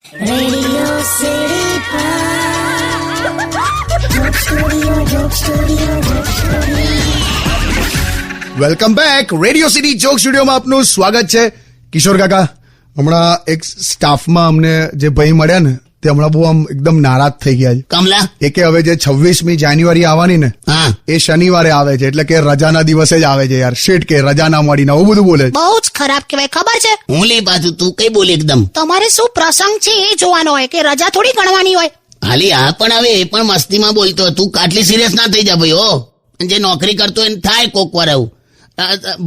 Radio City Joke Studio, Joke Studio, Joke Studio. Welcome back. Radio city joke સ્ટુડિયોમાં આપનું સ્વાગત છે. કિશોર કાકા, હમણાં એક સ્ટાફમાં અમને જે ભાઈ મળ્યા ને તે હમણાં બહુ આમ એકદમ નારાજ થઈ ગયા છે. કમલા એ કે હવે જે 26મી જાન્યુઆરી આવવાની ને હા એ શનિવારે આવે છે, એટલે કે રજાના દિવસે જ આવે છે. યાર શેટ કે રજા ના મળી ને આવું બધું બોલે છે. બહુ જ ખરાબ કહેવાય, ખબર છે? હું લે પાછું તું કઈ બોલી એકદમ તમારે શું પ્રસંગ છે એ જોવાનો હોય કે રજા થોડી ગણવાની હોય. હાલી આ પણ હવે એ પણ મસ્તીમાં બોલતો તું કાટલી સિરિયસ ના થઈ જા ભાઈ. હો જે નોકરી કરતો એને થાય કોક વાર આવું.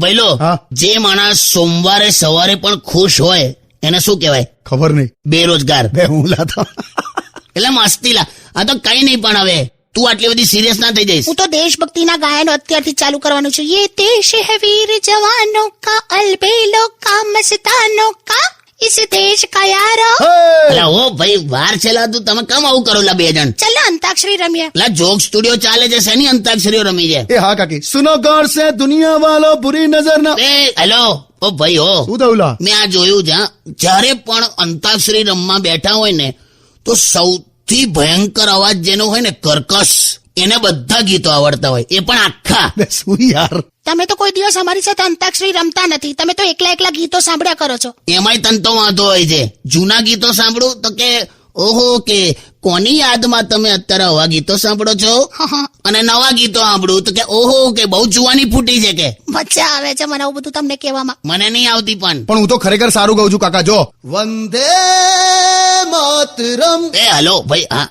ભાઈલો હા. જે માણસ સોમવારે સવારે પણ ખુશ હોય એને શું કહેવાય? ખબર નહીં, બેરોજગાર. બે હું લાતો. એટલે મસ્તી લા. આ તો કઈ નહીં, પણ હવે તું આટલી બધી સિરિયસ ના થઈ જઈશ. હું તો દેશભક્તિના ગાયનો અત્યારથી ચાલુ કરવાનું છું. યે દેશ હૈ વીર જવાનો કા અલબેલો કા મસ્તાનો કા ઇસ દેશ કા યારો. અલા ઓ ભાઈ વાર છે લા, તું તમે કેમ આવું કરો લા બે જણ? ચલો અંતાક્ષરી રમીએ. લા જોક સ્ટુડિયો ચાલે છે, શેની અંતાક્ષરીઓ રમી છે? એ હા કાકી, સુનો ગૌર સે દુનિયા વાલો બુરી નજર ના. એ હેલો ઓ ભાઈ હો, શું થયું લા? મેં આ જોયું છે. જ્યારે પણ અંતાક્ષરી રમવા બેઠા હોય ને તો સૌથી ભયંકર અવાજ જેનો હોય ને કર્કશ, એને બધા ગીતો આવડતા હોય, એ પણ આખા. બે શું યાર? તમે તો કોઈ દિવસ અમારી સાથે અંતાક્ષરી રમતા નથી. તમે તો એકલા એકલા ગીતો સાંભળ્યા કરો છો. એમાંય તને તો વાંધો હોય છે. જૂના ગીતો સાંભળું તો કે ઓહો કે કોની યાદમાં તમે અત્યારે આવા ગીતો સાંભળો છો, અને નવા ગીતો સાંભળું તો કે ઓહો કે બહુ જુવાની ફૂટી છે કે. મજા આવે છે મને આવું બધું તમને કહેવામાં. મને નહીં આવતી પણ. પણ હું તો ખરેખર સારું ગાઉં છું કાકા. જો વંદે માતરમ. એ હલો ભાઈ, હા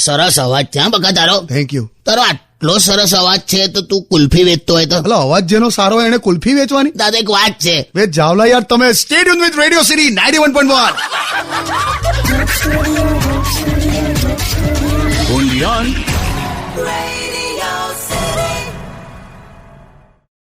સરસ અવાજ છે હા બકા તારો. Thank you. તારો આટલો સરસ અવાજ છે તો તું કુલ્ફી વેચતો હોય તો? એટલે અવાજ જેનો સારો હોય એને કુલ્ફી વેચવાની? દાદા એક વાત છે. વેચ જાવલા યાર તમે. Stay tune with radio city 91.1. Joke Studio, Joke Studio, Joke Studio. only on Radio